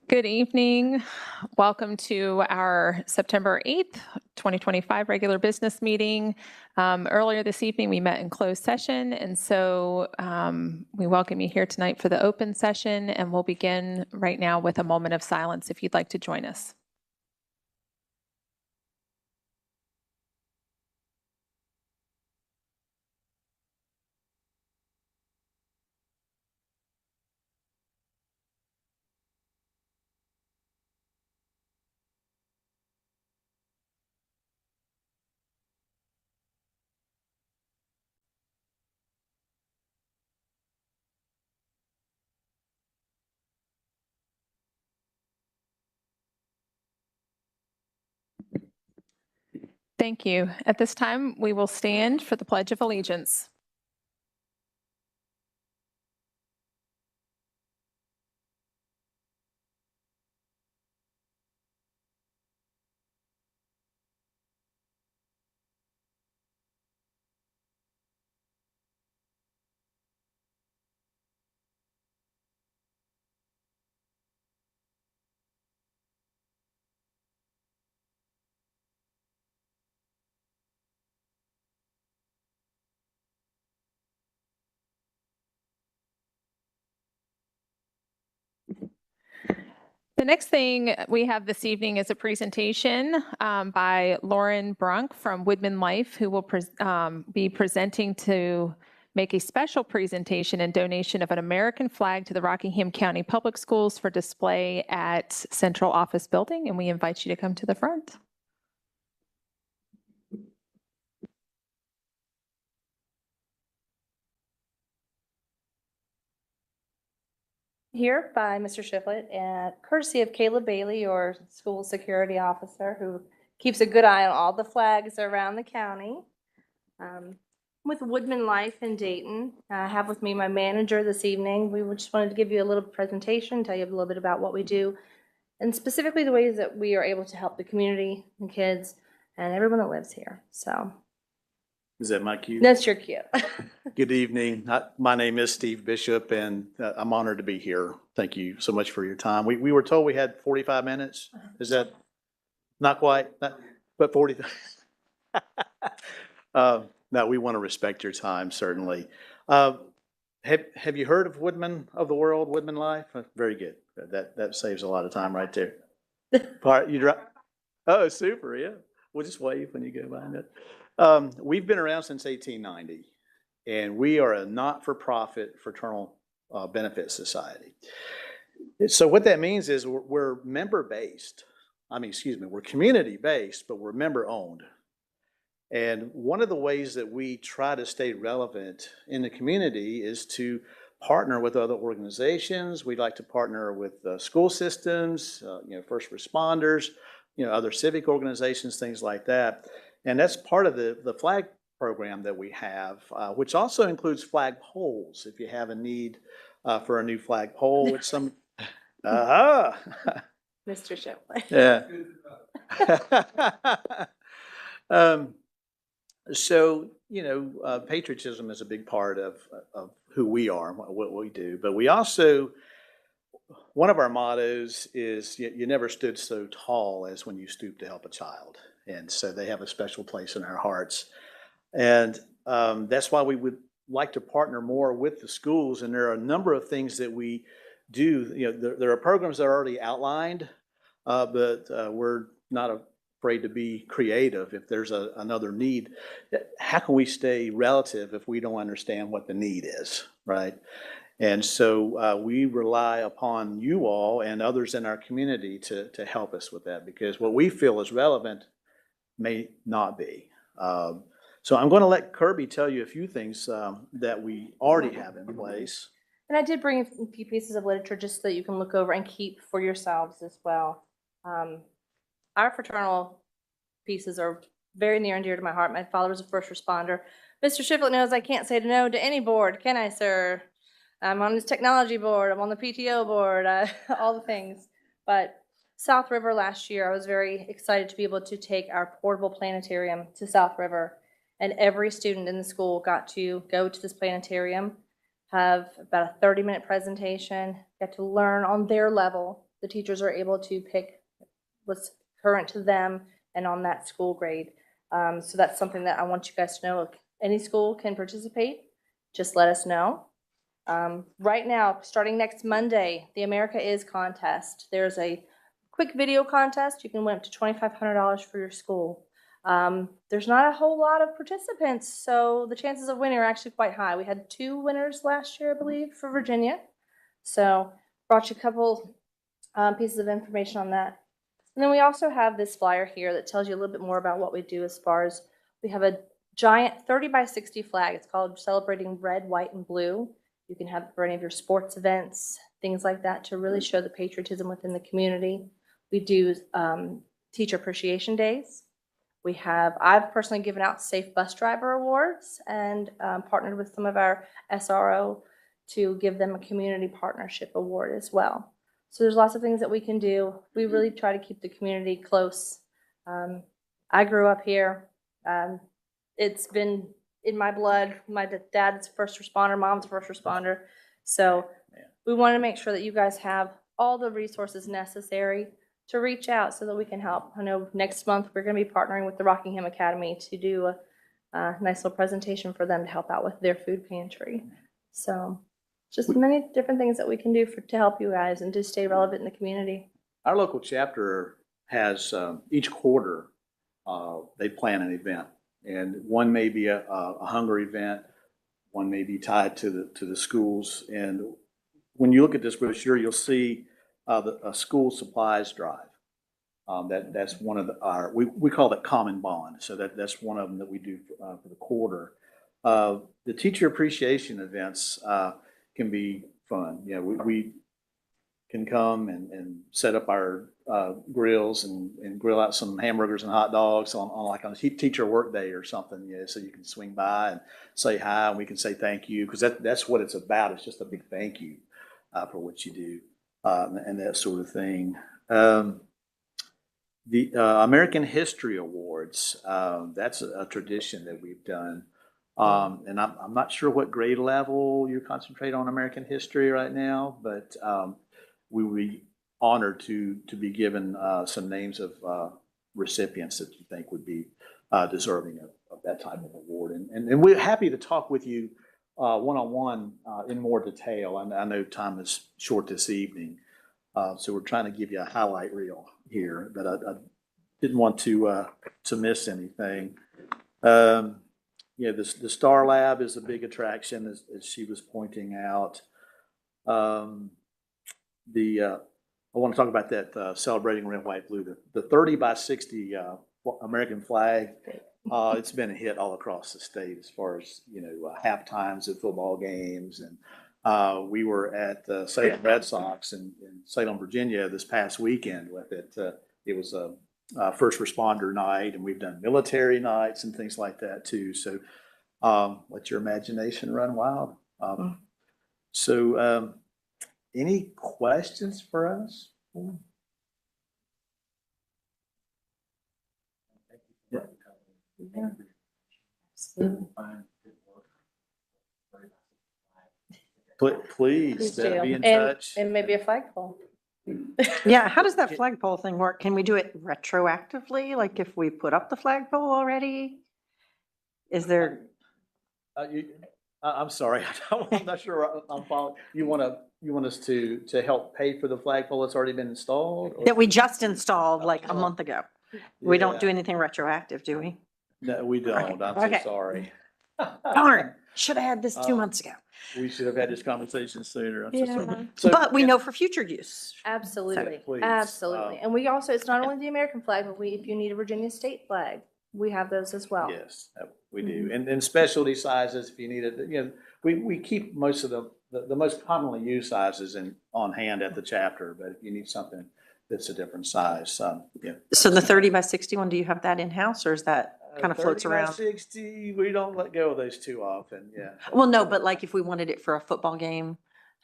Good evening. Welcome to our September 8th, 2025 regular business meeting. Earlier this evening, we met in closed session, and so we welcome you here tonight for the open session, and we'll begin right now with a moment of silence if you'd like to join us. Thank you. At this time, we will stand for the Pledge of Allegiance. The next thing we have this evening is a presentation by Lauren Brunk from Woodman Life, who will be presenting to make a special presentation and donation of an American flag to the Rockingham County Public Schools for display at Central Office Building, and we invite you to come to the front. Here by Mr. Shiflett, and courtesy of Caleb Bailey, your school security officer, who keeps a good eye on all the flags around the county. With Woodman Life in Dayton, I have with me my manager this evening. We just wanted to give you a little presentation, tell you a little bit about what we do, and specifically the ways that we are able to help the community, the kids, and everyone that lives here. So. Is that my cue? That's your cue. Good evening. My name is Steve Bishop, and I'm honored to be here. Thank you so much for your time. We were told we had 45 minutes. Is that not quite? But 40. No, we want to respect your time, certainly. Have you heard of Woodman of the World, Woodman Life? Very good. That saves a lot of time right there. Oh, super, yeah. We'll just wave when you go by it. We've been around since 1890, and we are a not-for-profit fraternal benefit society. So what that means is we're member-based. We're community-based, but we're member-owned. And one of the ways that we try to stay relevant in the community is to partner with other organizations. We'd like to partner with school systems, first responders, other civic organizations, things like that. And that's part of the flag program that we have, which also includes flag poles. If you have a need for a new flag pole with some, Mr. Shipley. Yeah. So, patriotism is a big part of who we are and what we do. But we also, one of our mottos is you never stood so tall as when you stooped to help a child. And so they have a special place in our hearts. And that's why we would like to partner more with the schools. And there are a number of things that we do. There are programs that are already outlined, but we're not afraid to be creative if there's another need. How can we stay relative if we don't understand what the need is, right? And so we rely upon you all and others in our community to help us with that, because what we feel is relevant may not be. So I'm going to let Kirby tell you a few things that we already have in place. And I did bring a few pieces of literature just so that you can look over and keep for yourselves as well. Our fraternal pieces are very near and dear to my heart. My father was a first responder. Mr. Shiflett knows I can't say no to any board, can I, sir? I'm on this technology board, I'm on the PTO board, all the things. But South River last year, I was very excited to be able to take our portable planetarium to South River. And every student in the school got to go to this planetarium, have about a 30-minute presentation, got to learn on their level the teachers are able to pick what's current to them and on that school grade. So that's something that I want you guys to know. If any school can participate, just let us know. Right now, starting next Monday, the America Is contest. There's a quick video contest. You can win up to $2,500 for your school. There's not a whole lot of participants, so the chances of winning are actually quite high. We had 2 winners last year, I believe, for Virginia. So brought you a couple pieces of information on that. And then we also have this flyer here that tells you a little bit more about what we do as far as we have a giant 30 by 60 flag. It's called Celebrating Red, White, and Blue. You can have it for any of your sports events, things like that, to really show the patriotism within the community. We do teacher appreciation days. I've personally given out Safe Bus Driver Awards and partnered with some of our SRO to give them a community partnership award as well. So there's lots of things that we can do. We really try to keep the community close. I grew up here. It's been in my blood. My dad's first responder, mom's first responder. So we want to make sure that you guys have all the resources necessary to reach out so that we can help. I know next month we're going to be partnering with the Rockingham Academy to do a nice little presentation for them to help out with their food pantry. So just many different things that we can do to help you guys and to stay relevant in the community. Our local chapter has, each quarter, they plan an event. And one may be a hunger event, one may be tied to the schools. And when you look at this brochure, you'll see a school supplies drive. That's one of we call that Common Bond. So that's one of them that we do for the quarter. The teacher appreciation events can be fun. You know, we can come and set up our grills and grill out some hamburgers and hot dogs on like on a teacher work day or something. You know, so you can swing by and say hi, and we can say thank you, because that's what it's about. It's just a big thank you for what you do and that sort of thing. The American History Awards, that's a tradition that we've done. And I'm not sure what grade level you concentrate on American history right now, but we would be honored to be given some names of recipients that you think would be deserving of that type of award. And we're happy to talk with you one-on-one in more detail. I know time is short this evening, so we're trying to give you a highlight reel here, but I didn't want to miss anything. Yeah, the Star Lab is a big attraction, as she was pointing out. I want to talk about that Celebrating Red, White, Blue. The 30 by 60 American flag, it's been a hit all across the state as far as, you know, half times at football games. And we were at the Salem Red Sox in Salem, Virginia this past weekend with it. It was a first responder night, and we've done military nights and things like that too. So let your imagination run wild. So any questions for us? Yeah. Please be in touch. And maybe a flagpole. Yeah, how does that flagpole thing work? Can we do it retroactively? Like if we put up the flagpole already? Is there? I'm sorry, I'm not sure I'm following. You want us to help pay for the flagpole that's already been installed? Or? That we just installed like a month ago. We don't do anything retroactive, do we? No, we don't. I'm so sorry. Darn, should have had this 2 months ago. We should have had this conversation sooner. I'm so Yeah. sorry. So, But we know for future use. Absolutely, Please, absolutely. And we also, it's not only the American flag, but if you need a Virginia state flag, we have those as well. Yes, we do. And specialty sizes, if you need it, you know, we keep most of the most commonly used sizes on hand at the chapter, but if you need something that's a different size, yeah. So the 30 by 61, do you have that in-house, or is that kind of floats 30 by around? 60, we don't let go of those too often, yeah. Well, no, but like if we wanted it for a football game,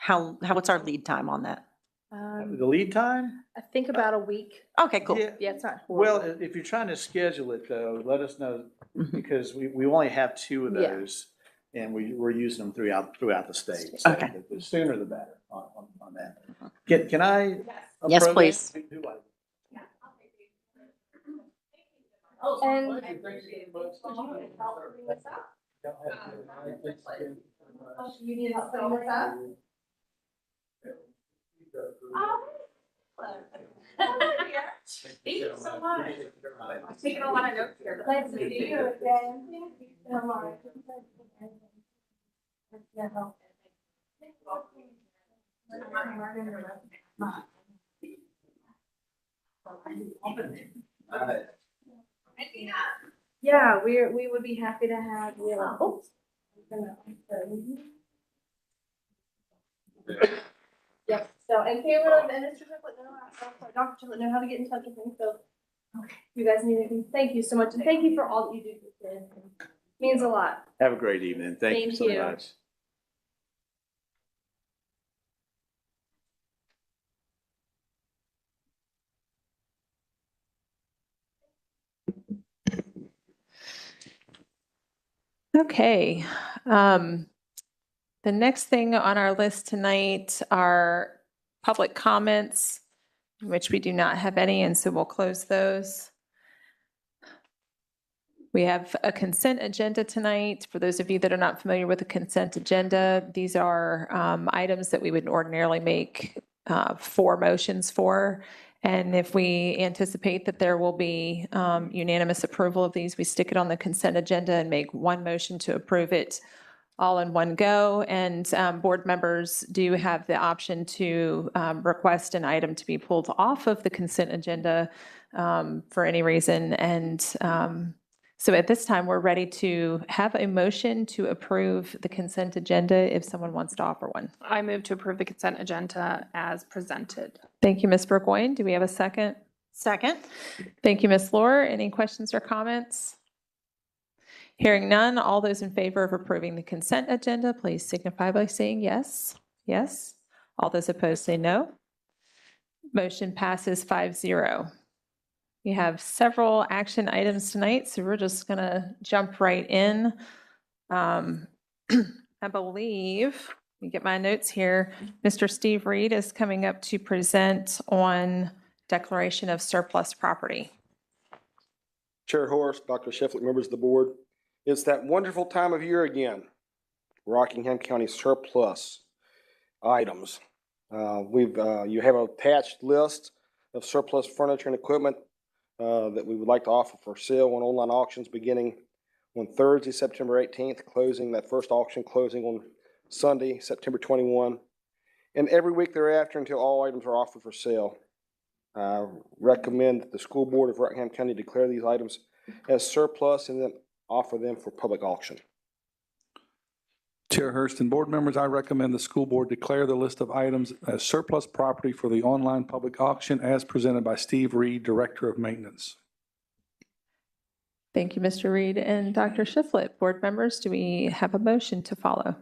what's our lead time on that? The lead time? I think about a week. Okay, cool. Yeah. Yeah, it's not Well, horrible. if you're trying to schedule it though, let us know, Mhm. because we only have 2 of Yeah. those, and we're using them throughout the state. So Okay. the sooner the better on that. Can I Yes, please. And you need help filling this up? Thank you so much. I'm taking a lot of notes here. Nice to meet you again. Thank you so much. Yeah, we would be happy to have you. Oops. Yes, so, and Caleb and Mr. Triplett know, Dr. Triplett know how to get in touch with me, so if you guys need anything, thank you so much, and thank you for all that you do for kids. It means a lot. Have a great evening. Thank you Thank so you. much. Okay. The next thing on our list tonight are public comments, which we do not have any, and so we'll close those. We have a consent agenda tonight. For those of you that are not familiar with the consent agenda, these are items that we would ordinarily make 4 motions for. And if we anticipate that there will be unanimous approval of these, we stick it on the consent agenda and make 1 motion to approve it all in one go. And board members do have the option to request an item to be pulled off of the consent agenda for any reason. And so at this time, we're ready to have a motion to approve the consent agenda if someone wants to offer one. I move to approve the consent agenda as presented. Thank you, Ms. Burgoyne. Do we have a second? Second. Thank you, Ms. Lohr. Any questions or comments? Hearing none, all those in favor of approving the consent agenda, please signify by saying yes. Yes. All those opposed say no. Motion passes 5-0. We have several action items tonight, so we're just going to jump right in. I believe, let me get my notes here, Mr. Steve Reed is coming up to present on declaration of surplus property. Chair Horst, Dr. Shefflin, members of the board. It's that wonderful time of year again. Rockingham County surplus items. You have an attached list of surplus furniture and equipment that we would like to offer for sale on online auctions beginning on Thursday, September 18th, that first auction closing on Sunday, September 21, and every week thereafter until all items are offered for sale. I recommend that the school board of Rockingham County declare these items as surplus and then offer them for public auction. Chair Hurst and board members, I recommend the school board declare the list of items as surplus property for the online public auction as presented by Steve Reed, Director of Maintenance. Thank you, Mr. Reed and Dr. Shiflett. Board members, do we have a motion to follow?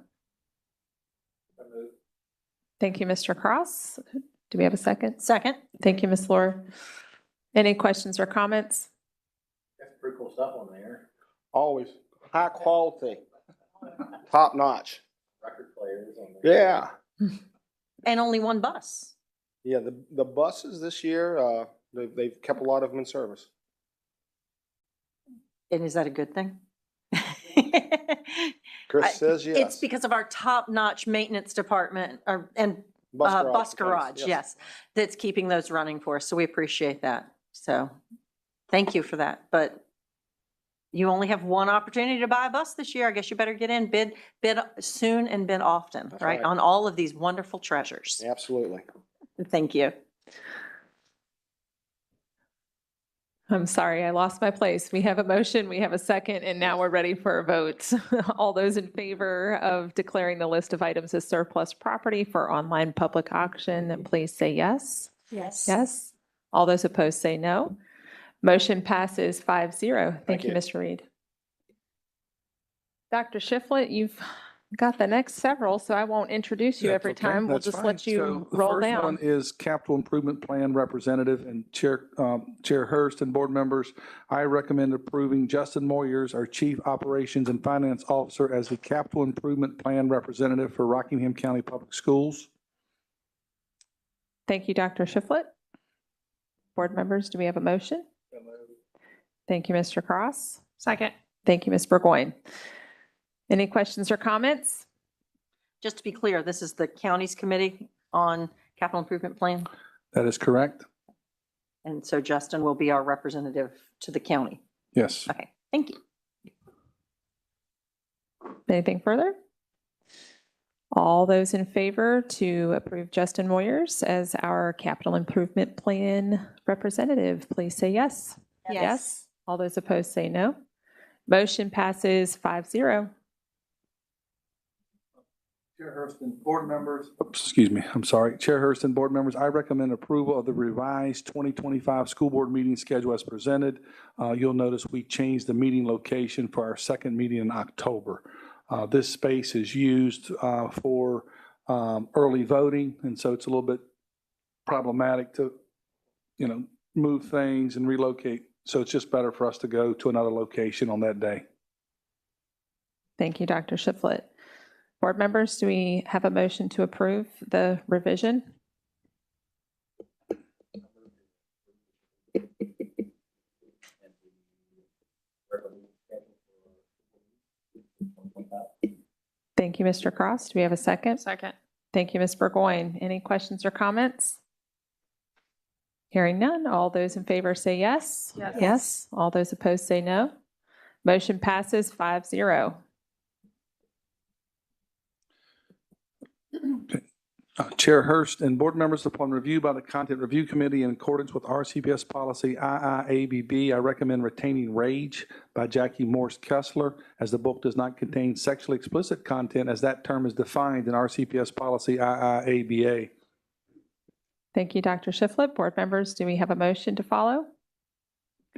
Thank you, Mr. Cross. Do we have a second? Second. Thank you, Ms. Lohr. Any questions or comments? That's pretty cool stuff on there. Always high quality, top notch. Record players on there. Yeah. And only 1 bus. Yeah, the buses this year, they've kept a lot of them in service. And is that a good thing? Chris says yes. It's because of our top-notch maintenance department and bus garage, yes, that's keeping those running for us. So we appreciate that. So thank you for that. But you only have 1 opportunity to buy a bus this year. I guess you better get in, bid soon and bid often, That's right? right. On all of these wonderful treasures. Absolutely. Thank you. I'm sorry, I lost my place. We have a motion, we have a second, and now we're ready for a vote. All those in favor of declaring the list of items as surplus property for online public auction, please say yes. Yes. Yes. All those opposed say no. Motion passes 5-0. Thank you, you. Mr. Reed. Dr. Shiflett, you've got the next several, so I won't introduce you That's every okay. time. We'll That's just fine. let you So the roll first down. one is Capital Improvement Plan Representative and Chair Hurst and board members. I recommend approving Justin Moyers, our Chief Operations and Finance Officer, as the Capital Improvement Plan Representative for Rockingham County Public Schools. Thank you, Dr. Shiflett. Board members, do we have a motion? Thank you, Mr. Cross. Second. Thank you, Ms. Burgoyne. Any questions or comments? Just to be clear, this is the county's committee on capital improvement plan. That is correct. And so Justin will be our representative to the county. Yes. Okay, thank you. Anything further? All those in favor to approve Justin Moyers as our capital improvement plan representative, please say yes. Yes. All those opposed say no. Motion passes 5-0. Chair Hurston, board members, excuse me, I'm sorry. Chair Hurston, board members, I recommend approval of the revised 2025 school board meeting schedule as presented. You'll notice we changed the meeting location for our second meeting in October. This space is used for early voting, and so it's a little bit problematic to, move things and relocate. So it's just better for us to go to another location on that day. Thank you, Dr. Shiflett. Board members, do we have a motion to approve the revision? Thank you, Mr. Cross. Do we have a second? Second. Thank you, Ms. Burgoyne. Any questions or comments? Hearing none, all those in favor say yes. Yes. Yes. All those opposed say no. Motion passes 5-0. Chair Hurst and board members, upon review by the Content Review Committee in accordance with RCPS policy IIABB, I recommend retaining Rage by Jackie Morse Kessler, as the book does not contain sexually explicit content as that term is defined in RCPS policy IIABA. Thank you, Dr. Shiflett. Board members, do we have a motion to follow?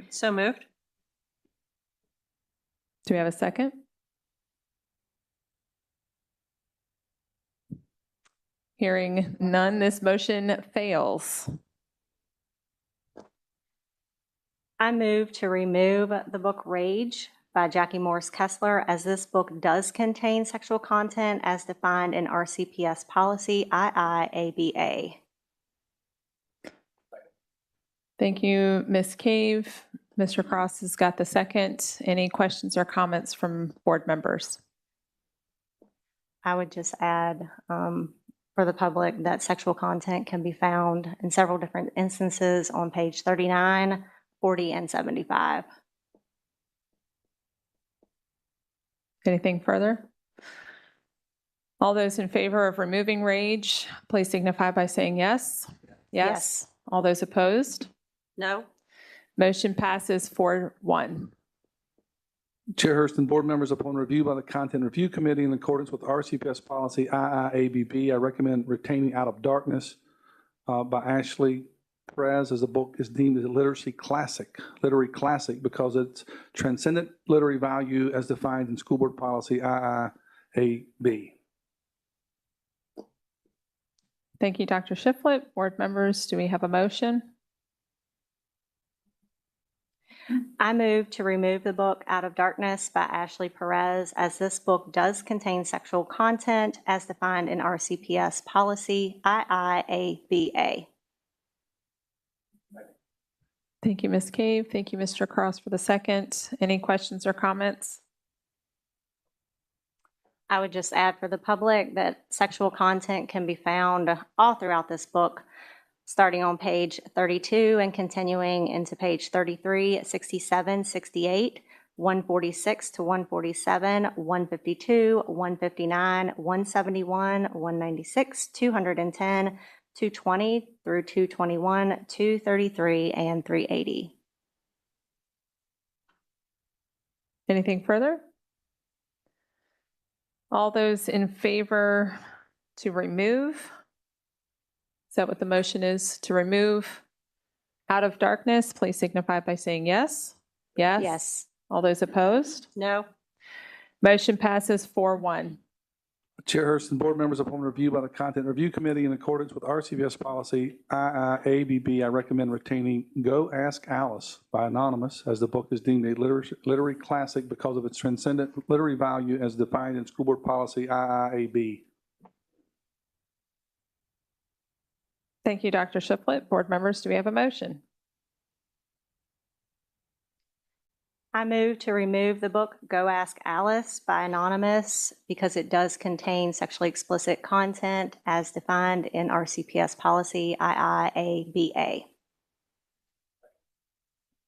So moved. Do we have a second? Hearing none, this motion fails. I move to remove the book Rage by Jackie Morse Kessler, as this book does contain sexual content as defined in RCPS policy IIABA. Thank you, Ms. Cave. Mr. Cross has got the second. Any questions or comments from board members? I would just add for the public that sexual content can be found in several different instances on page 39, 40, and 75. Anything further? All those in favor of removing Rage, please signify by saying yes. Yes. All those opposed? No? Motion passes 4-1. Chair Hurst and board members, upon review by the Content Review Committee in accordance with RCPS policy IIABB, I recommend retaining Out of Darkness by Ashley Perez, as the book is deemed a literary classic because it's transcendent literary value as defined in school board policy IIAB. Thank you, Dr. Shiflett. Board members, do we have a motion? I move to remove the book Out of Darkness by Ashley Perez, as this book does contain sexual content as defined in RCPS policy IIABA. Thank you, Ms. Cave. Thank you, Mr. Cross, for the second. Any questions or comments? I would just add for the public that sexual content can be found all throughout this book, starting on page 32 and continuing into page 33, 67, 68, 146 to 147, 152, 159, 171, 196, 210, 220 through 221, 233, and 380. Anything further? All those in favor to remove? Is that what the motion is? To remove Out of Darkness, please signify by saying yes. Yes? Yes. All those opposed? No? Motion passes 4-1. Chair Hurst and board members, upon review by the Content Review Committee in accordance with RCPS policy IIABB, I recommend retaining Go Ask Alice by Anonymous, as the book is deemed a literary classic because of its transcendent literary value as defined in school board policy IIAB. Thank you, Dr. Shiflett. Board members, do we have a motion? I move to remove the book Go Ask Alice by Anonymous because it does contain sexually explicit content as defined in RCPS policy IIABA.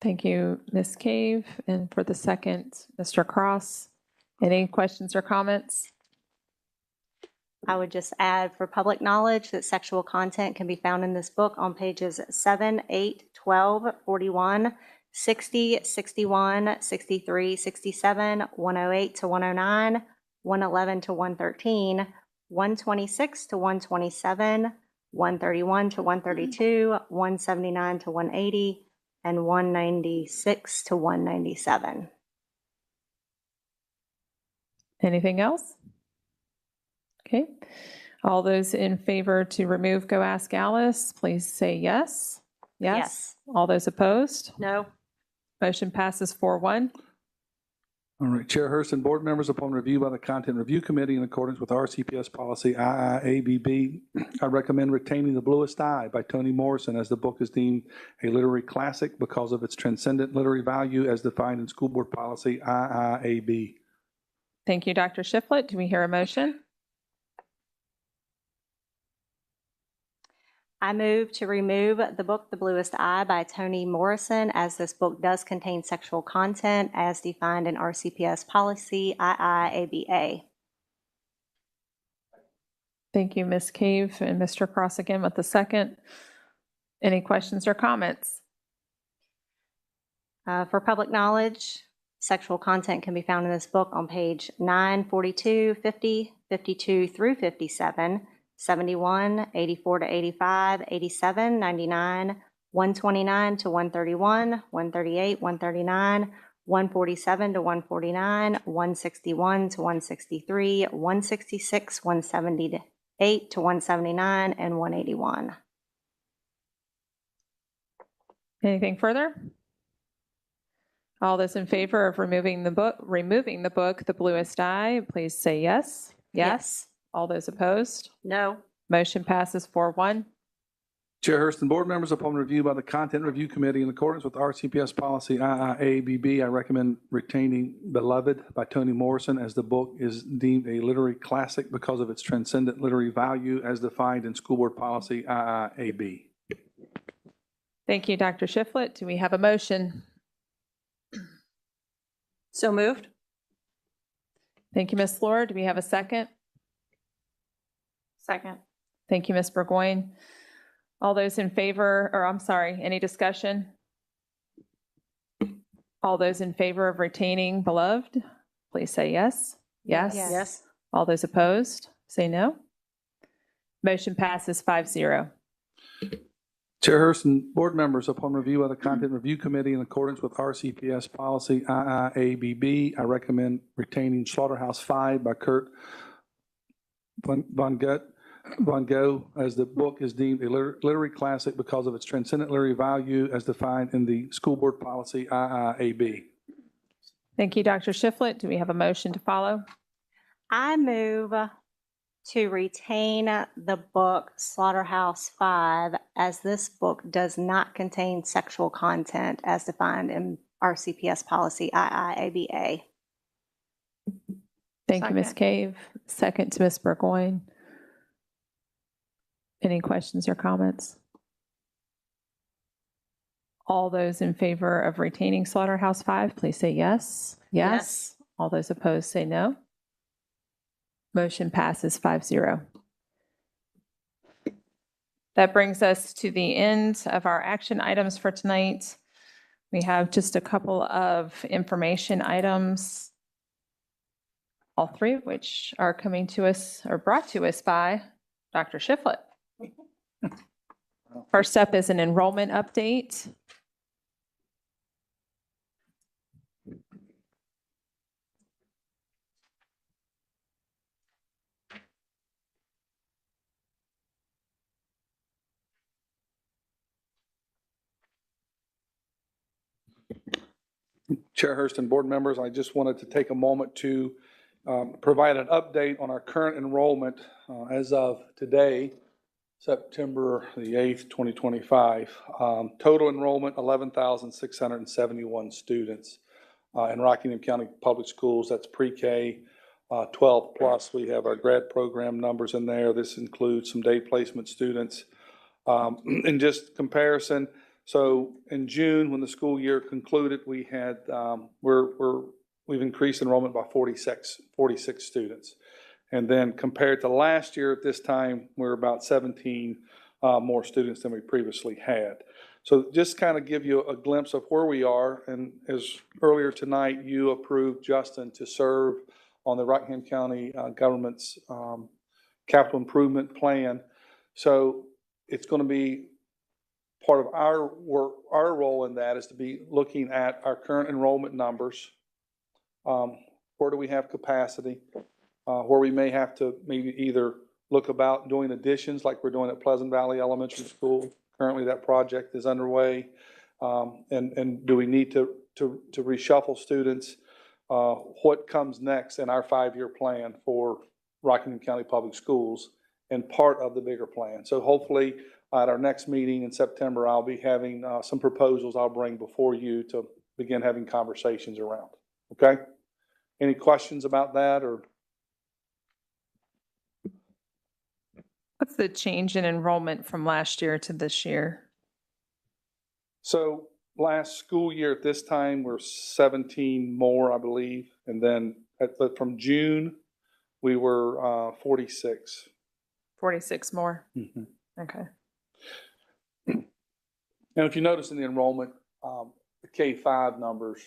Thank you, Ms. Cave. And for the second, Mr. Cross. Any questions or comments? I would just add for public knowledge that sexual content can be found in this book on pages 7, 8, 12, 41, 60, 61, 63, 67, 108 to 109, 111 to 113, 126 to 127, 131 to 132, 179 to 180, and 196 to 197. Anything else? Okay. All those in favor to remove Go Ask Alice, please say yes. Yes. All those opposed? No? Motion passes 4-1. All right, Chair Hurst and board members, upon review by the Content Review Committee in accordance with RCPS policy IIABB, I recommend retaining The Bluest Eye by Toni Morrison as the book is deemed a literary classic because of its transcendent literary value as defined in school board policy IIAB. Thank you, Dr. Shiflett. Do we hear a motion? I move to remove the book The Bluest Eye by Toni Morrison as this book does contain sexual content as defined in RCPS policy IIABA. Thank you, Ms. Cave and Mr. Cross again with the second. Any questions or comments? For public knowledge, sexual content can be found in this book on page 9, 42, 50, 52 through 57, 71, 84 to 85, 87, 99, 129 to 131, 138, 139, 147 to 149, 161 to 163, 166, 178 to 179, and 181. Anything further? All those in favor of removing the book, The Bluest Eye, please say yes. Yes. All those opposed? No? Motion passes 4-1. Chair Hurst and board members, upon review by the Content Review Committee in accordance with RCPS policy IIABB, I recommend retaining Beloved by Toni Morrison as the book is deemed a literary classic because of its transcendent literary value as defined in school board policy IIAB. Thank you, Dr. Shiflett. Do we have a motion? So moved? Thank you, Ms. Fleur. Do we have a second? Second. Thank you, Ms. Burgoyne. All those in favor, or I'm sorry, any discussion? All those in favor of retaining Beloved, please say yes. Yes. Yes. Yes? All those opposed, say no. Motion passes 5-0. Chair Hurst and board members, upon review by the Content Review Committee in accordance with RCPS policy IIABB, I recommend retaining Slaughterhouse 5 by Kurt Von Gogh as the book is deemed a literary classic because of its transcendent literary value as defined in the school board policy IIAB. Thank you, Dr. Shiflett. Do we have a motion to follow? I move to retain the book Slaughterhouse 5 as this book does not contain sexual content as defined in RCPS policy IIABA. Thank you, Ms. Cave. Second to Ms. Burgoyne. Any questions or comments? All those in favor of retaining Slaughterhouse 5, please say yes. Yes. All those opposed say no. Motion passes 5-0. That brings us to the end of our action items for tonight. We have just a couple of information items, all three of which are coming to us or brought to us by Dr. Shiflett. First up is an enrollment update. Chair Hurst and board members, I just wanted to take a moment to provide an update on our current enrollment as of today, September the 8th, 2025. Total enrollment, 11,671 students. in Rockingham County Public Schools. That's pre-K, 12 plus. We have our grad program numbers in there. This includes some day placement students. In just comparison, so in June, when the school year concluded, we had, we've increased enrollment by 46 students. And then compared to last year at this time, we're about 17 more students than we previously had. So just kind of give you a glimpse of where we are. And as earlier tonight, you approved Justin to serve on the Rockingham County government's capital improvement plan. So it's going to be part of our work, our role in that is to be looking at our current enrollment numbers. Where do we have capacity? Where we may have to maybe either look about doing additions like we're doing at Pleasant Valley Elementary School. Currently that project is underway. And do we need to reshuffle students? What comes next in our 5-year plan for Rockingham County Public Schools and part of the bigger plan. So hopefully at our next meeting in September, I'll be having some proposals I'll bring before you to begin having conversations around. Okay? Any questions about that or? What's the change in enrollment from last year to this year? So last school year at this time, we're 17 more, I believe. And then from June, we were 46. 46 more? Mm-hmm. Okay. And if you notice in the enrollment, the K-5 numbers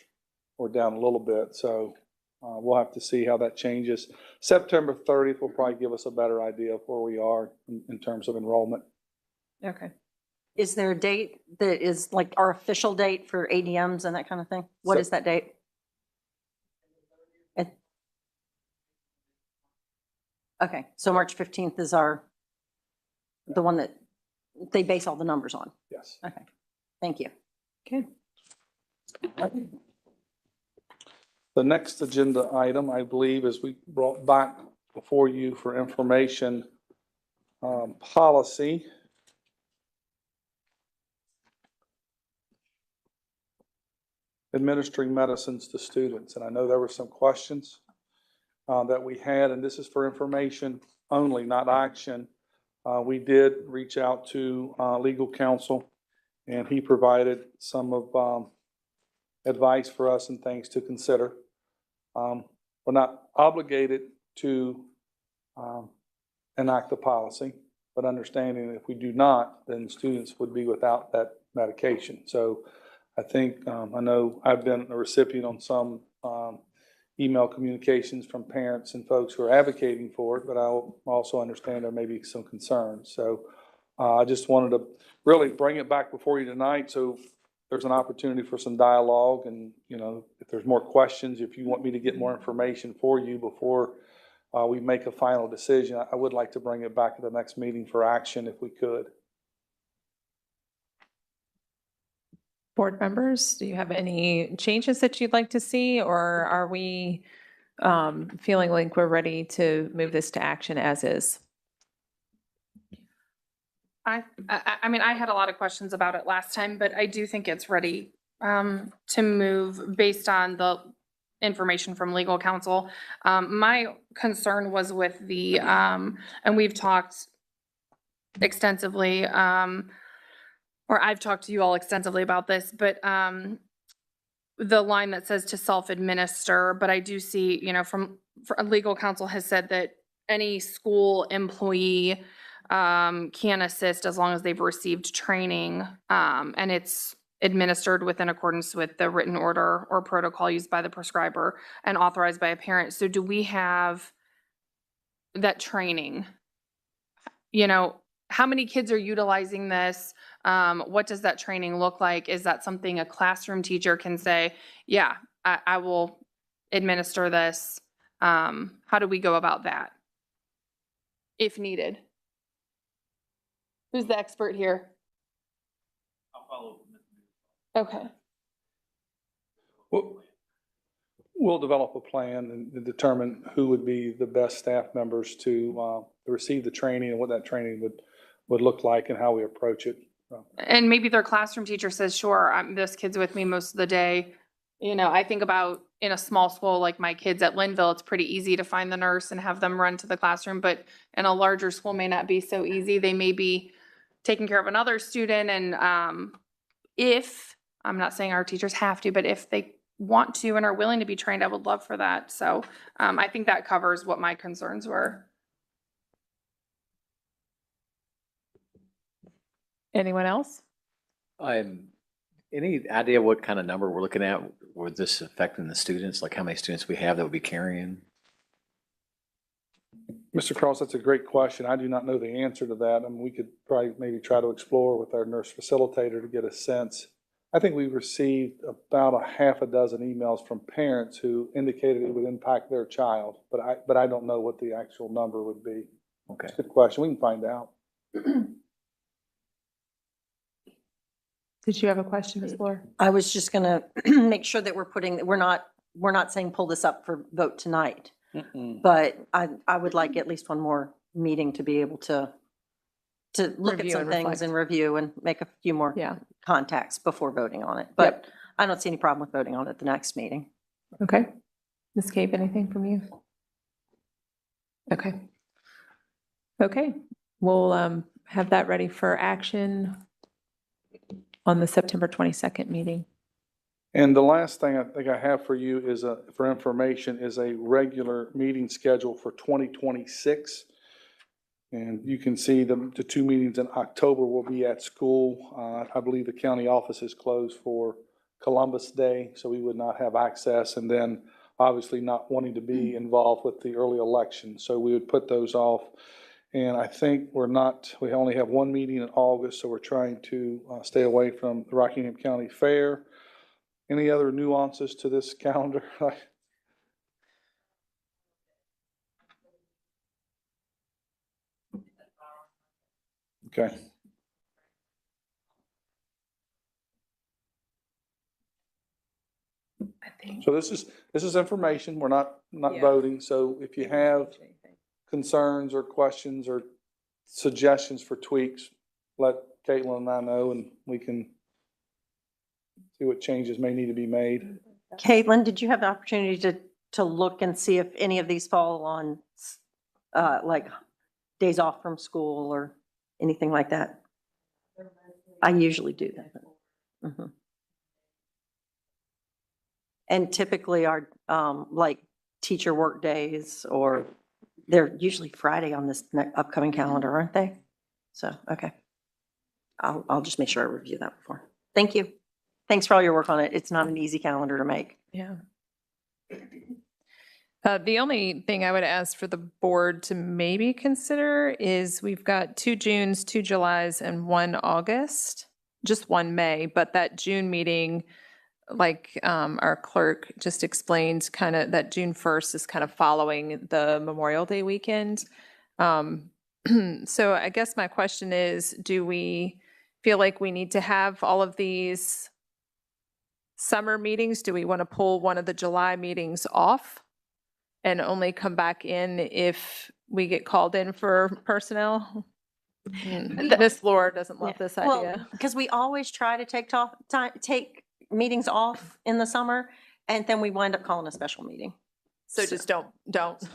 were down a little bit. So we'll have to see how that changes. September 30th will probably give us a better idea of where we are in terms of enrollment. Okay. Is there a date that is like our official date for ADMs and that kind of thing? What is that date? Okay, so March 15th is the one that they base all the numbers on. Yes. Okay, thank you. Okay. The next agenda item, I believe, is we brought back before you for information policy. Administering medicines to students. And I know there were some questions that we had, and this is for information only, not action. We did reach out to legal counsel, and he provided some of advice for us and things to consider. We're not obligated to enact the policy, but understanding if we do not, then students would be without that medication. So I think, I know I've been a recipient on some email communications from parents and folks who are advocating for it, but I also understand there may be some concerns. So I just wanted to really bring it back before you tonight so there's an opportunity for some dialogue. And, you know, if there's more questions, if you want me to get more information for you before we make a final decision, I would like to bring it back at the next meeting for action if we could. Board members, do you have any changes that you'd like to see, or are we feeling like we're ready to move this to action as is? I mean, I had a lot of questions about it last time, but I do think it's ready to move based on the information from legal counsel. My concern was with the, and we've talked extensively, or I've talked to you all extensively about this, but the line that says to self-administer, but I do see, you know, from legal counsel has said that any school employee can assist as long as they've received training, and it's administered within accordance with the written order or protocol used by the prescriber and authorized by a parent. So do we have that training? You know, how many kids are utilizing this? What does that training look like? Is that something a classroom teacher can say, yeah, I will administer this? How do we go about that if needed? Who's the expert here? I'll follow. Okay. We'll develop a plan and determine who would be the best staff members to receive the training and what that training would look like and how we approach it. And maybe their classroom teacher says, sure, this kid's with me most of the day. You know, I think about in a small school like my kids at Linville, it's pretty easy to find the nurse and have them run to the classroom, but in a larger school may not be so easy. They may be taking care of another student and if, I'm not saying our teachers have to, but if they want to and are willing to be trained, I would love for that. So I think that covers what my concerns were. Anyone else? Any idea what kind of number we're looking at with this affecting the students? Like how many students we have that would be carrying? Mr. Cross, that's a great question. I do not know the answer to that. I mean, we could probably maybe try to explore with our nurse facilitator to get a sense. I think we received about a half a dozen emails from parents who indicated it would impact their child, but I don't know what the actual number would be. Okay. Good question. We can find out. Did you have a question, Ms. Blair? I was just gonna make sure that we're not saying pull this up for vote tonight. But I would like at least one more meeting to be able to look at Review some and things reflect. and review and make a few more Yeah. contacts before voting on it. But I don't see any problem with voting on it at the next meeting. Okay. Ms. Cave, anything from you? Okay. Okay, we'll have that ready for action on the September 22nd meeting. And the last thing I think I have for you is for information is a regular meeting schedule for 2026. And you can see the two meetings in October will be at school. I believe the county office is closed for Columbus Day, so we would not have access. And then obviously not wanting to be involved with the early election. So we would put those off. And I think we only have one meeting in August, so we're trying to stay away from the Rockingham County Fair. Any other nuances to this calendar? Okay. So this is information. We're not Yeah. voting. So if you have concerns or questions or suggestions for tweaks, let Caitlin and I know, and we can see what changes may need to be made. Caitlin, did you have the opportunity to look and see if any of these fall on like days off from school or anything like that? I usually do that. Mhm. And typically our like teacher work days, or they're usually Friday on this upcoming calendar, aren't they? So, okay. I'll just make sure I review that before. Thank you. Thanks for all your work on it. It's not an easy calendar to make. Yeah. The only thing I would ask for the board to maybe consider is we've got 2 Junes, 2 Julys, and 1 August, just 1 May, but that June meeting, like our clerk just explained, kind of that June 1st is kind of following the Memorial Day weekend. So I guess my question is, do we feel like we need to have all of these summer meetings? Do we want to pull one of the July meetings off and only come back in if we get called in for personnel? Miss Laura doesn't love this idea. Because we always try to take meetings off in the summer, and then we wind up calling a special meeting. So just don't.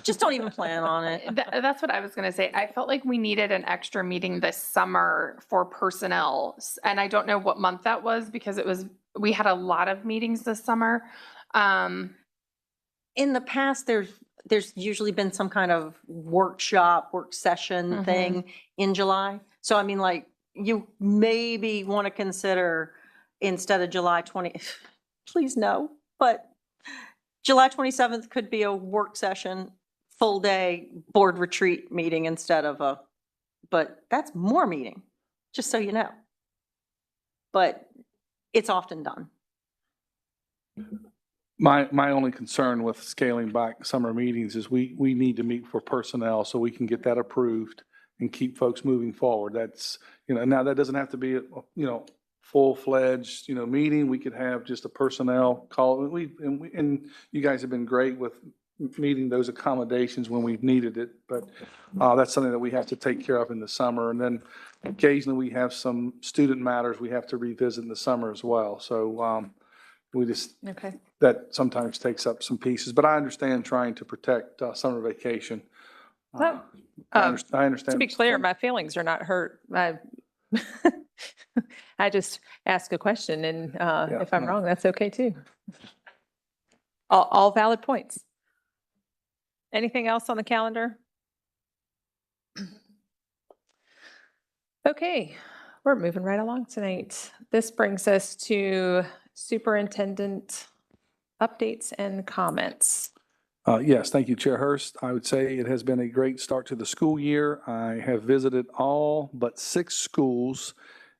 Just don't even plan on it. That's what I was going to say. I felt like we needed an extra meeting this summer for personnel. And I don't know what month that was because we had a lot of meetings this summer. In the past, there's usually been some kind of work session thing in July. So I mean, like, you maybe want to consider instead of July 20, please no, but July 27th could be a work session, full day board retreat meeting instead of but that's more meeting, just so you know. But it's often done. My only concern with scaling back summer meetings is we need to meet for personnel so we can get that approved and keep folks moving forward. That's, now that doesn't have to be, full-fledged, meeting. We could have just a personnel call. And you guys have been great with meeting those accommodations when we've needed it. But that's something that we have to take care of in the summer. And then occasionally we have some student matters we have to revisit in the summer as well. So We just, Okay. that sometimes takes up some pieces, but I understand trying to protect summer vacation. Well, I um, understand. To be clear, my feelings are not hurt. I just ask a question, and if I'm no. wrong, that's okay too. All valid points. Anything else on the calendar? Okay, we're moving right along tonight. This brings us to superintendent updates and comments. Yes, thank you, Chair Hurst. I would say it has been a great start to the school year. I have visited all but 6 schools,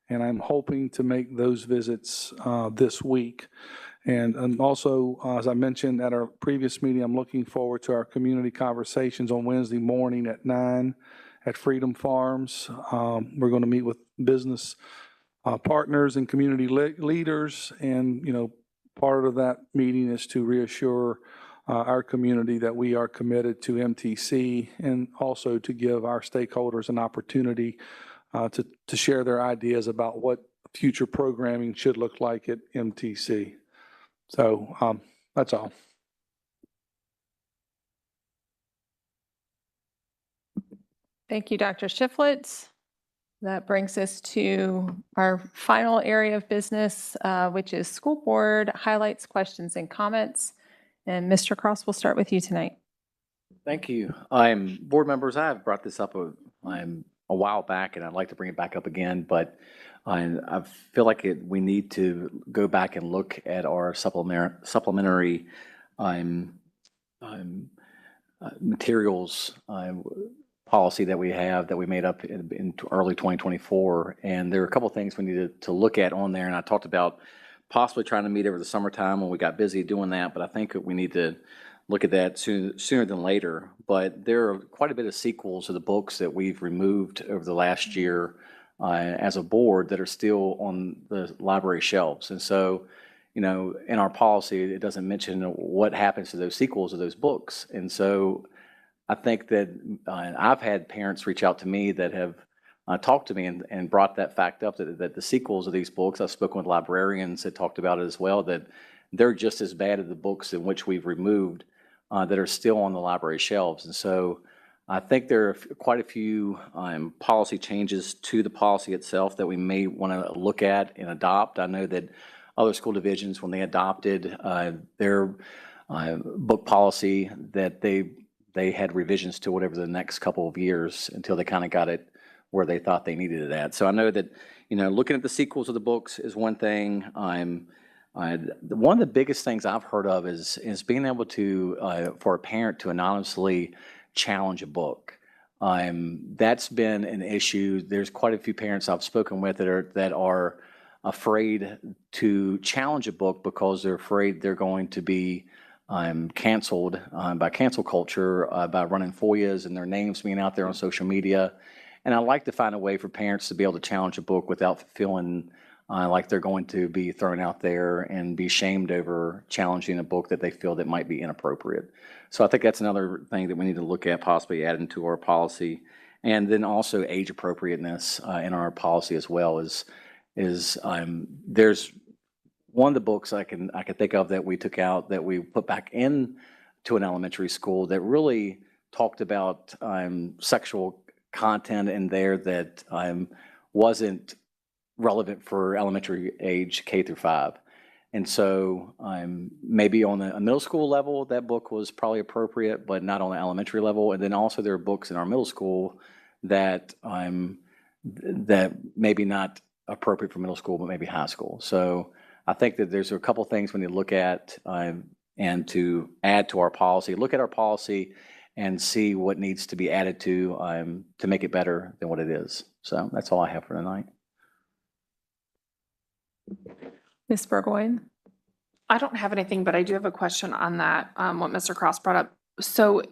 and I'm hoping to make those visits this week. And also, as I mentioned at our previous meeting, I'm looking forward to our community conversations on Wednesday morning at 9 at Freedom Farms. We're going to meet with business partners and community leaders. And, you know, part of that meeting is to reassure our community that we are committed to MTC, and also to give our stakeholders an opportunity to share their ideas about what future programming should look like at MTC. So that's all. Thank you, Dr. Shiflett. That brings us to our final area of business, which is school board highlights, questions, and comments. And Mr. Cross, we'll start with you tonight. Thank you. Board members, I have brought this up a while back, and I'd like to bring it back up again, but I feel like we need to go back and look at our supplementary materials policy that we have, that we made up in early 2024. And there are a couple of things we needed to look at on there. And I talked about possibly trying to meet over the summertime when we got busy doing that, but I think we need to look at that sooner than later. But there are quite a bit of sequels of the books that we've removed over the last year as a board that are still on the library shelves. And so, you know, in our policy, it doesn't mention what happens to those sequels of those books. And so I think that I've had parents reach out to me that have talked to me and brought that fact up, that the sequels of these books, I've spoken with librarians that talked about it as well, that they're just as bad as the books in which we've removed that are still on the library shelves. And so I think there are quite a few policy changes to the policy itself that we may want to look at and adopt. I know that other school divisions, when they adopted their book policy, that they had revisions to whatever the next couple of years until they kind of got it where they thought they needed it at. So I know that, you know, looking at the sequels of the books is one thing. One of the biggest things I've heard of is being able to, for a parent to anonymously challenge a book. That's been an issue. There's quite a few parents I've spoken with that are afraid to challenge a book because they're afraid they're going to be canceled by cancel culture, by running FOIAs and their names being out there on social media. And I like to find a way for parents to be able to challenge a book without feeling like they're going to be thrown out there and be shamed over challenging a book that they feel that might be inappropriate. So I think that's another thing that we need to look at, possibly adding to our policy. And then also age appropriateness in our policy as well is there's one of the books I can think of that we took out that we put back in to an elementary school that really talked about sexual content in there that wasn't relevant for elementary age K through 5. And so maybe on a middle school level, that book was probably appropriate, but not on the elementary level. And then also there are books in our middle school that that maybe not appropriate for middle school, but maybe high school. So I think that there's a couple things we need to look at and to add to our policy. Look at our policy and see what needs to be added to make it better than what it is. So that's all I have for tonight. Ms. Burgoyne? I don't have anything, but I do have a question on that, what Mr. Cross brought up. So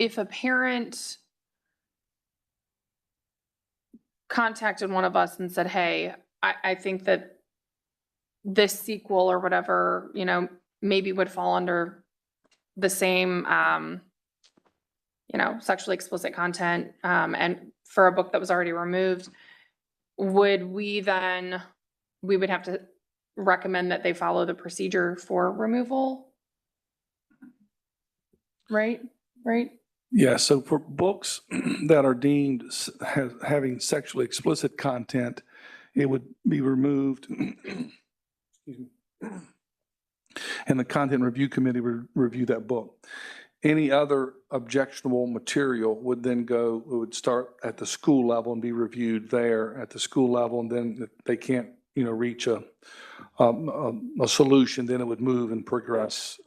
if a parent contacted one of us and said, hey, I think that this sequel or whatever, you know, maybe would fall under the same, you know, sexually explicit content, and for a book that was already removed, would we would have to recommend that they follow the procedure for removal. Right? Yeah, so for books that are deemed having sexually explicit content, it would be removed. Excuse me. And the Content Review Committee would review that book. Any other objectionable material would then go, it would start at the school level and be reviewed there at the school level. And then if they can't, reach a solution, then it would move and progress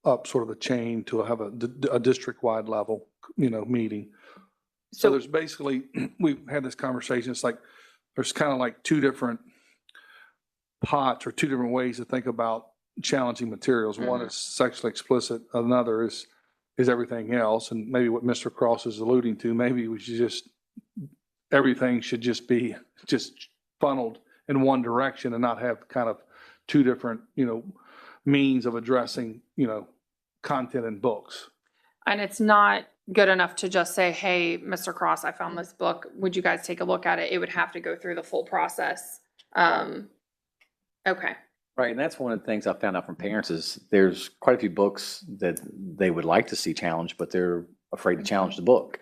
up sort of a chain to have a district-wide level, meeting. So there's basically, we've had this conversation, it's like, there's kind of like two different pots or two different ways to think about challenging materials. One is sexually explicit, another is everything else. And maybe what Mr. Cross is alluding to, maybe we should everything should just be funneled in one direction and not have kind of two different, means of addressing, content in books. And it's not good enough to just say, hey, Mr. Cross, I found this book. Would you guys take a look at it? It would have to go through the full process. Okay. Right, and that's one of the things I found out from parents is there's quite a few books that they would like to see challenged, but they're afraid to challenge the book.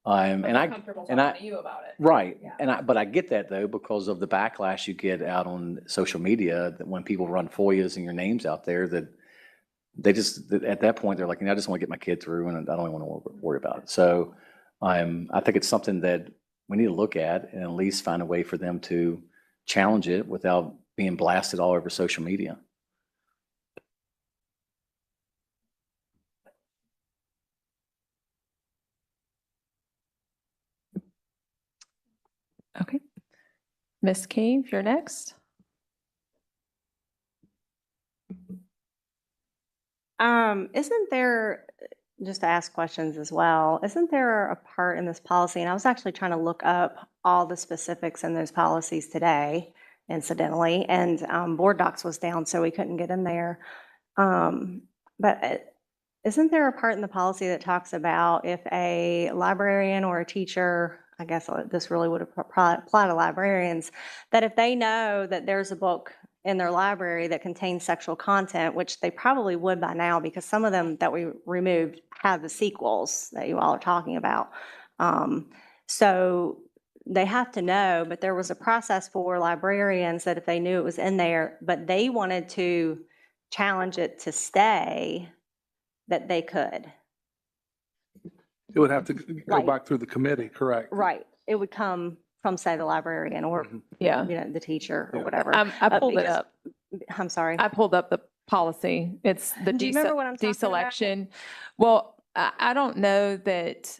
You about it. Right, but I get that though, because of the backlash you get out on social media, that when people run FOIAs and your name's out there, that they at that point, they're like, I just want to get my kid through and I don't even want to worry about it. So I think it's something that we need to look at and at least find a way for them to challenge it without being blasted all over social media. Okay. Ms. Cave, you're next. Isn't there, just to ask questions as well, isn't there a part in this policy, and I was actually trying to look up all the specifics in those policies today, incidentally, and board docs was down, so we couldn't get in there. But isn't there a part in the policy that talks about if a librarian or a teacher, I guess this really would apply to librarians, that if they know that there's a book in their library that contains sexual content, which they probably would by now because some of them that we removed have the sequels that you all are talking about. So they have to know, but there was a process for librarians that if they knew it was in there, but they wanted to challenge it to stay, that they could. It would have to go Right. back through the committee, correct? Right. It would come from, say, the librarian or, Yeah. the teacher or whatever. I pulled it because- up. I'm sorry. I pulled up the policy. It's the Do you remember what I'm talking about? deselection. Well, I don't know that.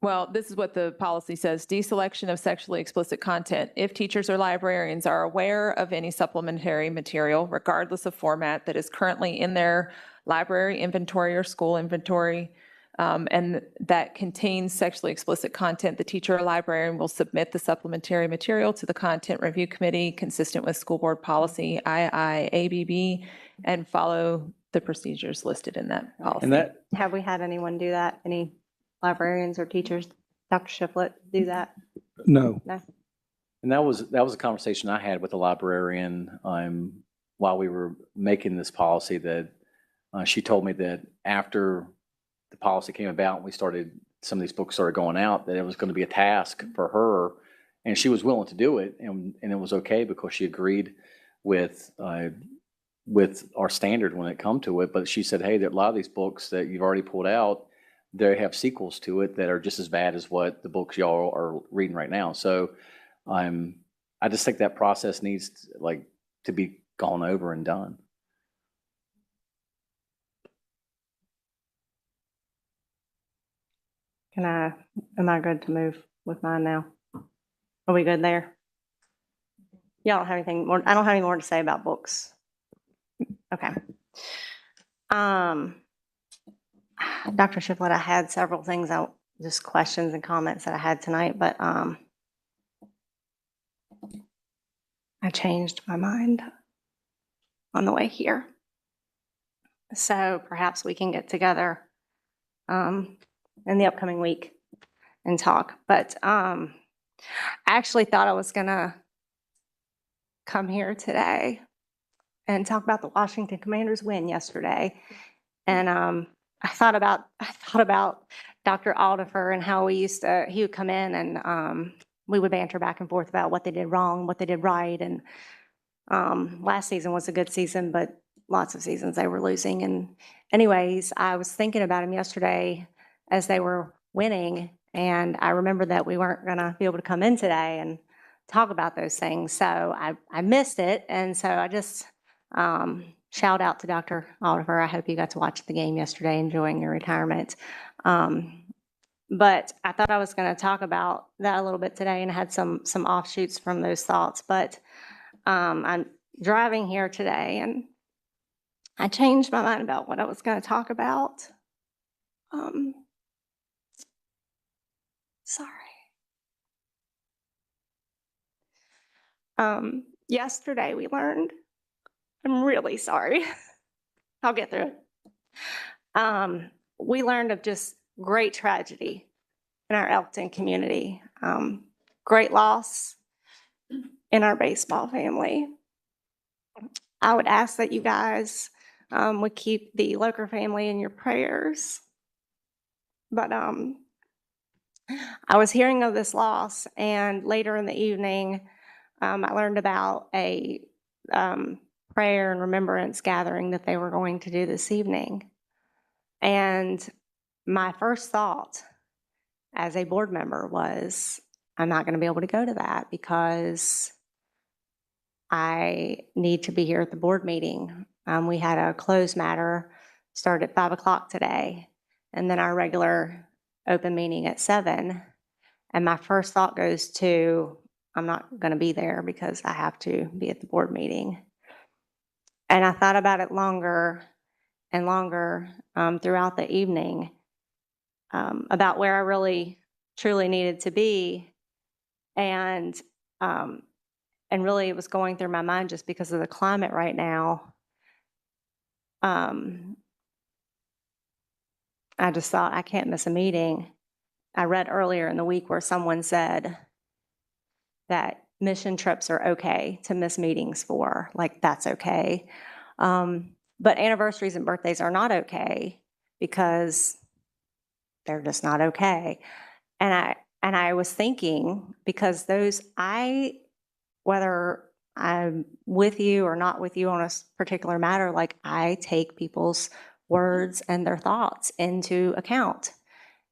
Well, this is what the policy says: deselection of sexually explicit content. If teachers or librarians are aware of any supplementary material, regardless of format, that is currently in their library inventory or school inventory, and that contains sexually explicit content, the teacher or librarian will submit the supplementary material to the Content Review Committee consistent with School Board Policy IIABB and follow the procedures listed in that policy. And that, Have we had anyone do that? Any librarians or teachers? Dr. Shiflett do that? No. No? And that was a conversation I had with a librarian while we were making this policy, that she told me that after the policy came about and some of these books started going out, that it was going to be a task for her, and she was willing to do it, and it was okay because she agreed with our standard when it come to it. But she said, hey, there are a lot of these books that you've already pulled out, they have sequels to it that are just as bad as what the books y'all are reading right now. So I just think that process needs to be gone over and done. Am I good to move with mine now? Are we good there? Y'all don't have anything more? I don't have any more to say about books. Okay. Dr. Shiflett, I had several things just questions and comments that I had tonight, but I changed my mind on the way here. So perhaps we can get together in the upcoming week and talk. But I actually thought I was gonna come here today and talk about the Washington Commanders win yesterday. And I thought about Dr. Aldifer and how he would come in and we would banter back and forth about what they did wrong, what they did right. And last season was a good season, but lots of seasons they were losing. And anyways, I was thinking about him yesterday as they were winning, and I remembered that we weren't going to be able to come in today and talk about those things. So I missed it. And so I just shout out to Dr. Oliver. I hope you got to watch the game yesterday, enjoying your retirement. But I thought I was going to talk about that a little bit today and had some offshoots from those thoughts. But I'm driving here today and I changed my mind about what I was going to talk about. Sorry. Yesterday we learned, I'm really sorry. I'll get through it. We learned of just great tragedy in our Elkton community. Great loss in our baseball family. I would ask that you guys would keep the Loker family in your prayers. But I was hearing of this loss, and later in the evening, I learned about a prayer and remembrance gathering that they were going to do this evening. And my first thought as a board member was, I'm not going to be able to go to that because I need to be here at the board meeting. We had a closed matter start at 5 o'clock today, and then our regular open meeting at 7. And my first thought goes to, I'm not going to be there because I have to be at the board meeting. And I thought about it longer and longer throughout the evening about where I really, truly needed to be. And really it was going through my mind just because of the climate right now. I just thought, I can't miss a meeting. I read earlier in the week where someone said that mission trips are okay to miss meetings for, like that's okay. But anniversaries and birthdays are not okay because they're just not okay. And I was thinking, because whether I'm with you or not with you on a particular matter, like I take people's words and their thoughts into account.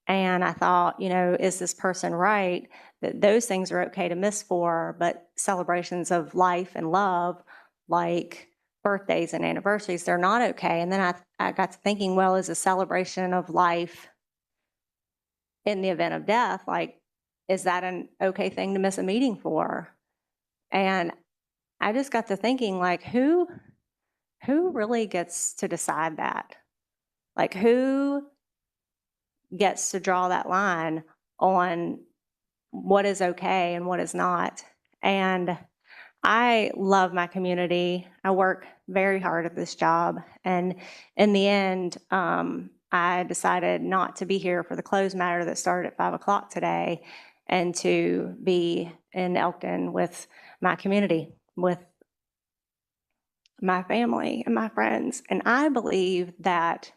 And I thought, is this person right that those things are okay to miss for, but celebrations of life and love, like birthdays and anniversaries, they're not okay. And then I got to thinking, well, is a celebration of life in the event of death, like, is that an okay thing to miss a meeting for? And I just got to thinking, like, who really gets to decide that? Like, who gets to draw that line on what is okay and what is not? And I love my community. I work very hard at this job. And in the end, I decided not to be here for the closed matter that started at 5 o'clock today, and to be in Elkton with my community, with my family and my friends. And I believe that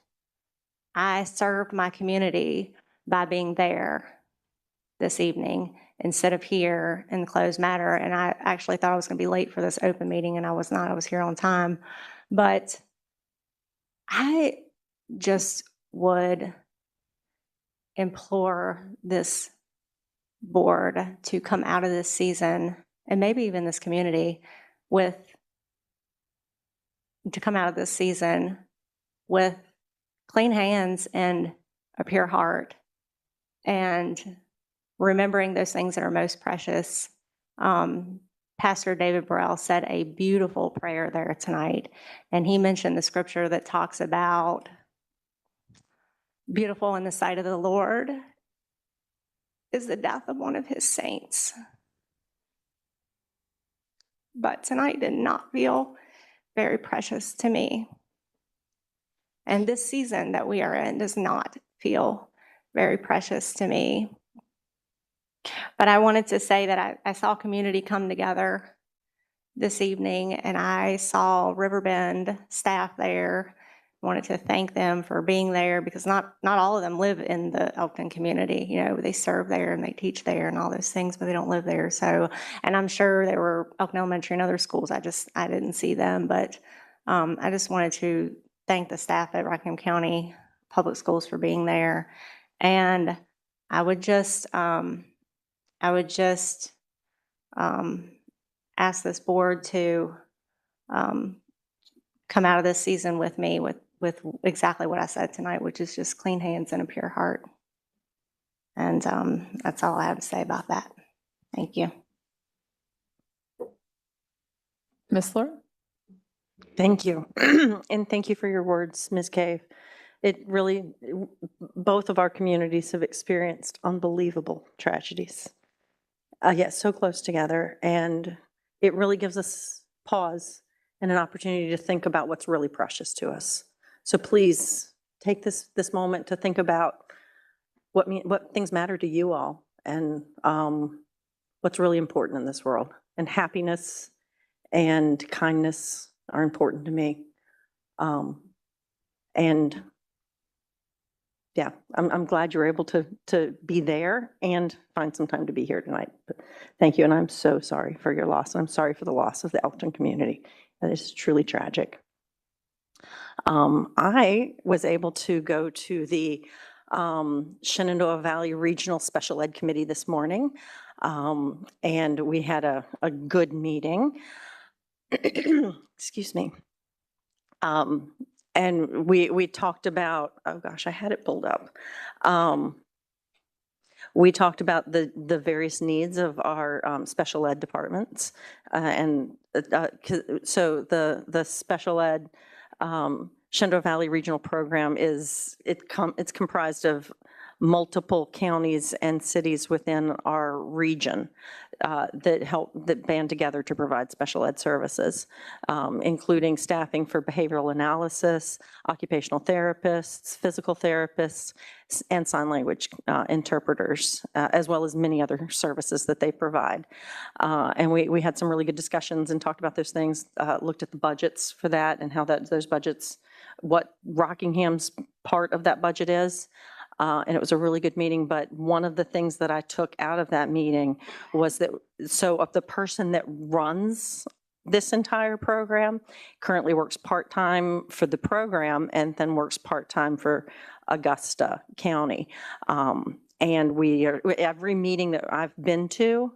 I served my community by being there this evening instead of here in the closed matter. And I actually thought I was going to be late for this open meeting, and I was not. I was here on time. But I just would implore this board to come out of this season, and maybe even this community, with clean hands and a pure heart, and remembering those things that are most precious. Pastor David Burrell said a beautiful prayer there tonight, and he mentioned the scripture that talks about beautiful in the sight of the Lord is the death of one of his saints. But tonight did not feel very precious to me. And this season that we are in does not feel very precious to me. But I wanted to say that I saw community come together this evening, and I saw Riverbend staff there. Wanted to thank them for being there because not all of them live in the Elkton community. You know, they serve there and they teach there and all those things, but they don't live there. So, and I'm sure there were Elkton Elementary and other schools. I didn't see them, but I just wanted to thank the staff at Rockingham County Public Schools for being there. And I would just ask this board to come out of this season with me with exactly what I said tonight, which is just clean hands and a pure heart. And that's all I have to say about that. Thank you. Ms. Fleur? Thank you. And thank you for your words, Ms. Cave. It really, both of our communities have experienced unbelievable tragedies, yet so close together. And it really gives us pause and an opportunity to think about what's really precious to us. So please take this moment to think about what things matter to you all and what's really important in this world. And happiness and kindness are important to me. And yeah, I'm glad you're able to be there and find some time to be here tonight. But thank you, and I'm so sorry for your loss. I'm sorry for the loss of the Elkton community. That is truly tragic. I was able to go to the Shenandoah Valley Regional Special Ed Committee this morning, and we had a good meeting. Excuse me. And we talked about, oh gosh, I had it pulled up. We talked about the various needs of our special ed departments. So the special ed Shenandoah Valley Regional Program it's comprised of multiple counties and cities within our region that band together to provide special ed services, including staffing for behavioral analysis, occupational therapists, physical therapists, and sign language interpreters, as well as many other services that they provide. And we had some really good discussions and talked about those things, looked at the budgets for that and how those budgets, what Rockingham's part of that budget is. And it was a really good meeting, but one of the things that I took out of that meeting was that, so of the person that runs this entire program currently works part-time for the program and then works part-time for Augusta County. And every meeting that I've been to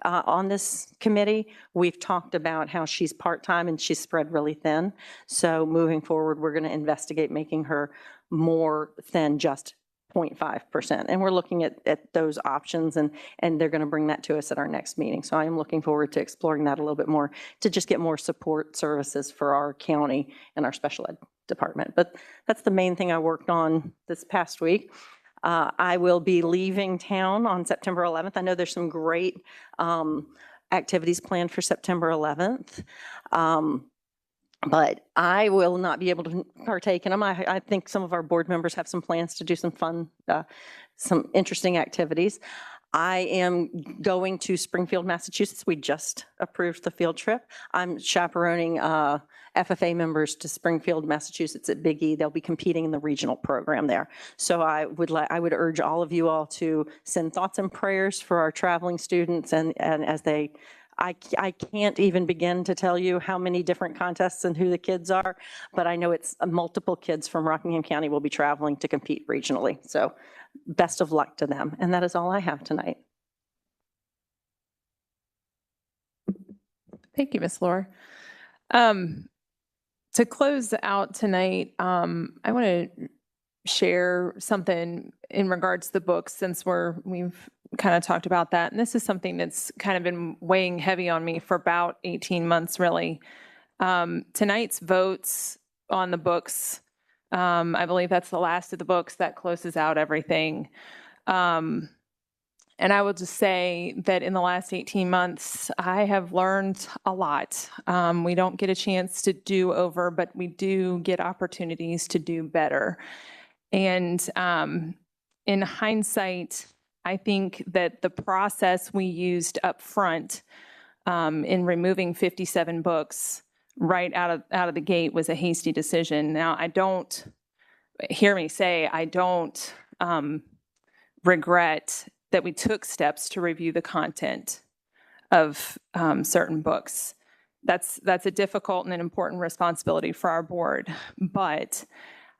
on this committee, we've talked about how she's part-time and she's spread really thin. So moving forward, we're going to investigate making her more than just 0.5%. And we're looking at those options, and they're going to bring that to us at our next meeting. So I am looking forward to exploring that a little bit more to just get more support services for our county and our special ed department. But that's the main thing I worked on this past week. I will be leaving town on September 11th. I know there's some great activities planned for September 11th. But I will not be able to partake in them. I think some of our board members have some plans to do some fun, some interesting activities. I am going to Springfield, Massachusetts. We just approved the field trip. I'm chaperoning FFA members to Springfield, Massachusetts at Big E. They'll be competing in the regional program there. So I would urge all of you all to send thoughts and prayers for our traveling students, and as they, I can't even begin to tell you how many different contests and who the kids are, but I know it's multiple kids from Rockingham County will be traveling to compete regionally. So best of luck to them. And that is all I have tonight. Thank you, Ms. Laura. To close out tonight, I want to share something in regards to the books, since we've kind of talked about that. And this is something that's kind of been weighing heavy on me for about 18 months, really. Tonight's votes on the books, I believe that's the last of the books that closes out everything. And I will just say that in the last 18 months, I have learned a lot. We don't get a chance to do over, but we do get opportunities to do better. And in hindsight, I think that the process we used up front in removing 57 books right out of the gate was a hasty decision. Now, I don't, hear me say, I don't regret that we took steps to review the content of certain books. That's a difficult and an important responsibility for our board. But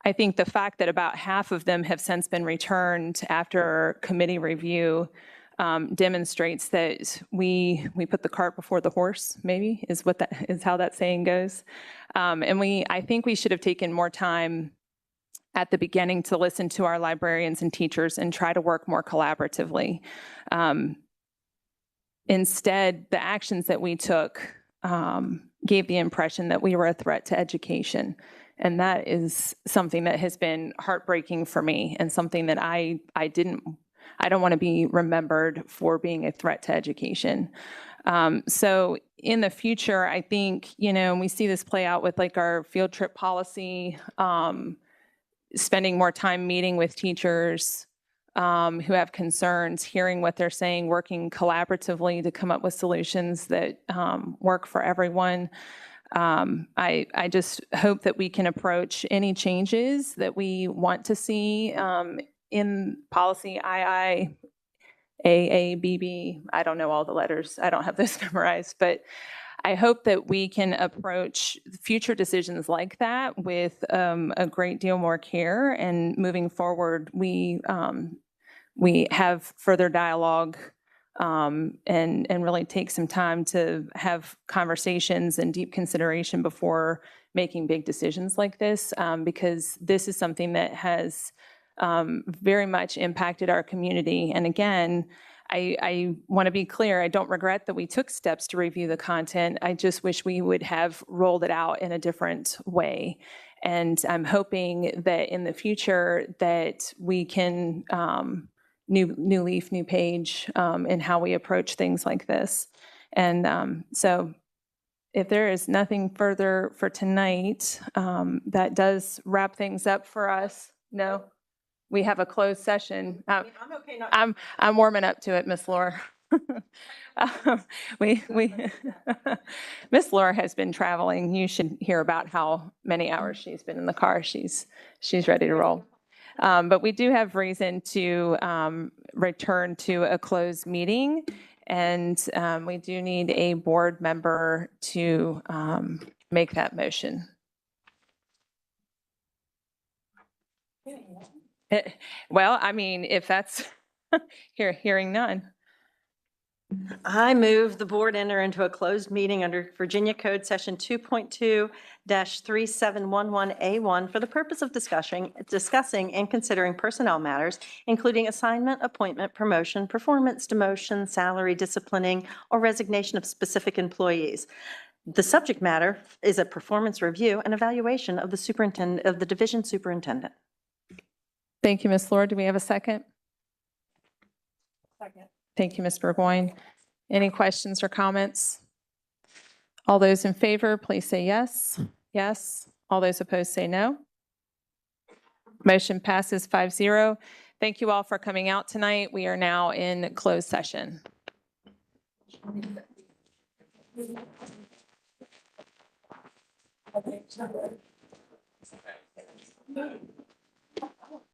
I think the fact that about half of them have since been returned after committee review demonstrates that we put the cart before the horse, maybe is how that saying goes. And I think we should have taken more time at the beginning to listen to our librarians and teachers and try to work more collaboratively. Instead, the actions that we took gave the impression that we were a threat to education. And that is something that has been heartbreaking for me and something that I don't want to be remembered for being a threat to education. So in the future, I think, we see this play out with like our field trip policy, spending more time meeting with teachers who have concerns, hearing what they're saying, working collaboratively to come up with solutions that work for everyone. I just hope that we can approach any changes that we want to see in policy II, AA, BB. I don't know all the letters. I don't have those memorized, but I hope that we can approach future decisions like that with a great deal more care. And moving forward, we have further dialogue and really take some time to have conversations and deep consideration before making big decisions like this, because this is something that has very much impacted our community. And again, I want to be clear, I don't regret that we took steps to review the content. I just wish we would have rolled it out in a different way. And I'm hoping that in the future that we can new leaf, new page in how we approach things like this. And so if there is nothing further for tonight, that does wrap things up for us. No? We have a closed session. I'm okay not. I'm warming up to it, Miss Laura. Miss Laura has been traveling. You should hear about how many hours she's been in the car. She's ready to roll. But we do have reason to return to a closed meeting, and we do need a board member to make that motion. Well, I mean, if that's hearing none. I move the board enter into a closed meeting under Virginia Code Section 2.2-3711A1 for the purpose of discussing and considering personnel matters, including assignment, appointment, promotion, performance, demotion, salary, disciplining, or resignation of specific employees. The subject matter is a performance review and evaluation of the division superintendent. Thank you, Ms. Laura. Do we have a second? Second. Thank you, Ms. Burgoyne. Any questions or comments? All those in favor, please say yes. Yes. All those opposed say no. Motion passes 5-0. Thank you all for coming out tonight. We are now in closed session. Okay.